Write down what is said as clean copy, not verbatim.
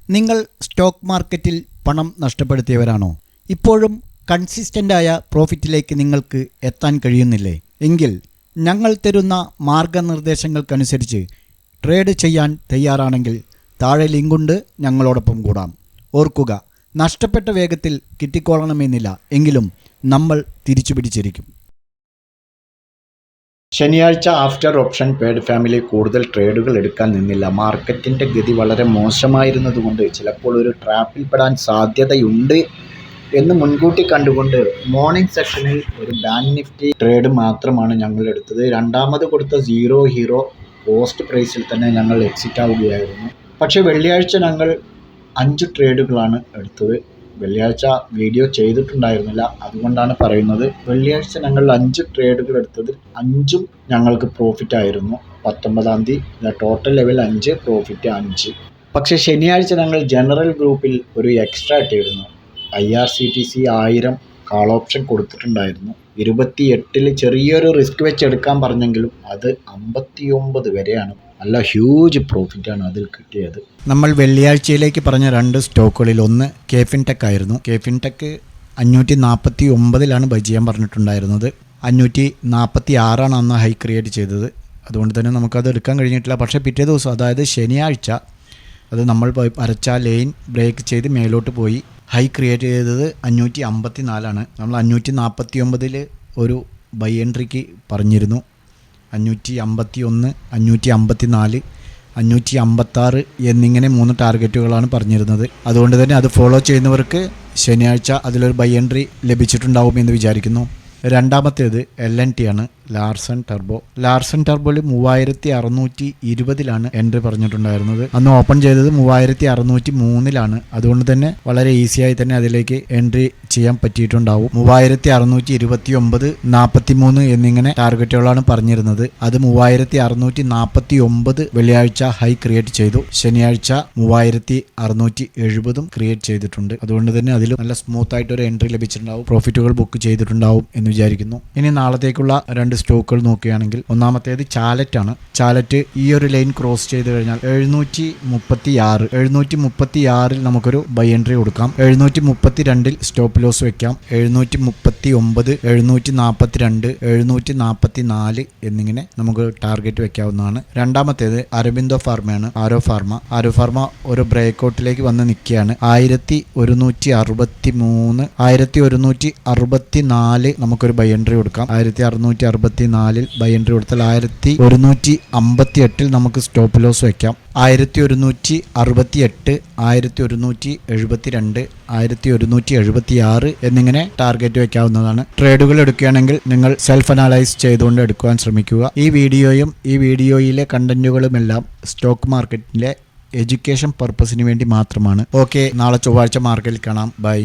നിങ്ങൾ സ്റ്റോക്ക് മാർക്കറ്റിൽ പണം നഷ്ടപ്പെടുത്തിയവരാണോ? ഇപ്പോഴും കൺസിസ്റ്റൻ്റായ പ്രോഫിറ്റിലേക്ക് നിങ്ങൾക്ക് എത്താൻ കഴിയുന്നില്ലേ? എങ്കിൽ ഞങ്ങൾ തരുന്ന മാർഗനിർദ്ദേശങ്ങൾക്കനുസരിച്ച് ട്രേഡ് ചെയ്യാൻ തയ്യാറാണെങ്കിൽ താഴെ ലിങ്കുണ്ട്, ഞങ്ങളോടൊപ്പം കൂടാം. ഓർക്കുക, നഷ്ടപ്പെട്ട വേഗത്തിൽ കിട്ടിക്കോളണമെന്നില്ല, എങ്കിലും നമ്മൾ തിരിച്ചു പിടിച്ചിരിക്കും. ശനിയാഴ്ച ആഫ്റ്റർ ഓപ്ഷൻ പെയ്ഡ് ഫാമിലി കൂടുതൽ ട്രേഡുകൾ എടുക്കാൻ നിന്നില്ല. മാർക്കറ്റിൻ്റെ ഗതി വളരെ മോശമായിരുന്നതുകൊണ്ട് ചിലപ്പോൾ ഒരു ട്രാപ്പിൽപ്പെടാൻ സാധ്യതയുണ്ട് എന്ന് മുൻകൂട്ടി കണ്ടുകൊണ്ട് മോർണിംഗ് സെഷനിൽ ഒരു ബാങ്ക് നിഫ്റ്റി ട്രേഡ് മാത്രമാണ് ഞങ്ങൾ എടുത്തത്. രണ്ടാമത് കൊടുത്ത സീറോ ഹീറോ പോസ്റ്റ് പ്രൈസിൽ തന്നെ ഞങ്ങൾ എക്സിറ്റ് ആവുകയായിരുന്നു. പക്ഷേ വെള്ളിയാഴ്ച ഞങ്ങൾ 5 ട്രേഡുകളാണ് എടുത്തത്. വെള്ളിയാഴ്ച വീഡിയോ ചെയ്തിട്ടുണ്ടായിരുന്നില്ല, അതുകൊണ്ടാണ് പറയുന്നത്. വെള്ളിയാഴ്ച ഞങ്ങൾ 5 ട്രേഡുകൾ എടുത്തതിൽ 5ഉം ഞങ്ങൾക്ക് പ്രോഫിറ്റ് ആയിരുന്നു. 19-ാം തീയതി ടോട്ടൽ ലെവൽ 5, പ്രോഫിറ്റ് 5. പക്ഷേ ശനിയാഴ്ച ഞങ്ങൾ ജനറൽ ഗ്രൂപ്പിൽ ഒരു എക്സ്ട്രാ ഇട്ടിരുന്നു. IRCTC 1000 കാൾ ഓപ്ഷൻ കൊടുത്തിട്ടുണ്ടായിരുന്നു. 28-ൽ ചെറിയൊരു റിസ്ക് വെച്ചെടുക്കാൻ പറഞ്ഞെങ്കിലും അത് 59 വരെയാണ്. നല്ല ഹ്യൂജ് പ്രോഫിറ്റാണ് അതിൽ കിട്ടിയത്. നമ്മൾ വെള്ളിയാഴ്ചയിലേക്ക് പറഞ്ഞ 2 സ്റ്റോക്കുകളിൽ ഒന്ന് KFin Tech ആയിരുന്നു. KFin Tech 549 ബൈ ചെയ്യാൻ പറഞ്ഞിട്ടുണ്ടായിരുന്നത്. 546 അന്ന് ഹൈ ക്രിയേറ്റ് ചെയ്തത്. അതുകൊണ്ട് തന്നെ നമുക്കത് എടുക്കാൻ കഴിഞ്ഞിട്ടില്ല. പക്ഷേ പിറ്റേ ദിവസം, അതായത് ശനിയാഴ്ച, അത് നമ്മൾ വരച്ച ലൈൻ ബ്രേക്ക് ചെയ്ത് മേലോട്ട് പോയി ഹൈ ക്രിയേറ്റ് ചെയ്തത് 554. നമ്മൾ 549 ഒരു ബൈ എൻട്രിക്ക് പറഞ്ഞിരുന്നു. 551, 554, 556 എന്നിങ്ങനെ 3 ടാർഗറ്റുകളാണ് പറഞ്ഞിരുന്നത്. അതുകൊണ്ട് തന്നെ അത് ഫോളോ ചെയ്യുന്നവർക്ക് ശനിയാഴ്ച അതിലൊരു ബൈ എൻട്രി ലഭിച്ചിട്ടുണ്ടാവും എന്ന് വിചാരിക്കുന്നു. രണ്ടാമത്തേത് LNT ആണ്, ലാർസൺ ടർബോ. ലാർസൺ ടർബോയിൽ 3620 എൻട്രി പറഞ്ഞിട്ടുണ്ടായിരുന്നത്. അന്ന് ഓപ്പൺ ചെയ്തത് 3603. അതുകൊണ്ട് തന്നെ വളരെ ഈസിയായി തന്നെ അതിലേക്ക് എൻട്രി ചെയ്യാൻ പറ്റിയിട്ടുണ്ടാവും. 3629, 43 എന്നിങ്ങനെ ടാർഗറ്റുകളാണ് പറഞ്ഞിരുന്നത്. അത് 3649 വെള്ളിയാഴ്ച ഹൈ ക്രിയേറ്റ് ചെയ്തു. ശനിയാഴ്ച 3670 ക്രിയേറ്റ് ചെയ്തിട്ടുണ്ട്. അതുകൊണ്ട് തന്നെ അതിൽ നല്ല സ്മൂത്ത് ആയിട്ട് ഒരു എൻട്രി ലഭിച്ചിട്ടുണ്ടാവും, പ്രോഫിറ്റുകൾ ബുക്ക് ചെയ്തിട്ടുണ്ടാവും എന്ന് വിചാരിക്കുന്നു. ഇനി നാളത്തേക്കുള്ള 2 സ്റ്റോക്കുകൾ നോക്കുകയാണെങ്കിൽ, ഒന്നാമത്തേത് ചാലറ്റ് ആണ്. ചാലറ്റ് ഈ ഒരു ലൈൻ ക്രോസ് ചെയ്ത് കഴിഞ്ഞാൽ 736 നമുക്കൊരു ബൈ എൻട്രി കൊടുക്കാം. 732 സ്റ്റോപ്പ് ലോസ് വെക്കാം. 739, 742, 744 എന്നിങ്ങനെ നമുക്ക് ടാർഗറ്റ് വെക്കാവുന്നതാണ്. രണ്ടാമത്തേത് അരബിന്ദോ ഫാർമയാണ്, ആരോ ഫാർമ ഒരു ബ്രേക്ക്ഔട്ടിലേക്ക് വന്ന് നിൽക്കുകയാണ്. 1163, 1164 നമുക്കൊരു ബൈ എൻട്രി കൊടുക്കാം. 1664 ബൈ എൻട്രി കൊടുത്താൽ 1158 നമുക്ക് സ്റ്റോപ്പ് ലോസ് വെക്കാം. 1168, 1172, 1176 എന്നിങ്ങനെ ടാർഗറ്റ് വെക്കാവുന്നതാണ്. ട്രേഡുകൾ എടുക്കുകയാണെങ്കിൽ നിങ്ങൾ സെൽഫ് അനലൈസ് ചെയ്തുകൊണ്ട് എടുക്കുവാൻ ശ്രമിക്കുക. ഈ വീഡിയോയും ഈ വീഡിയോയിലെ കണ്ടന്റുകളുമെല്ലാം സ്റ്റോക്ക് മാർക്കറ്റിലെ എഡ്യൂക്കേഷൻ പർപ്പസിന് വേണ്ടി മാത്രമാണ്. ഓക്കെ, നാളെ ചൊവ്വാഴ്ച മാർക്കറ്റിൽ കാണാം. ബൈ.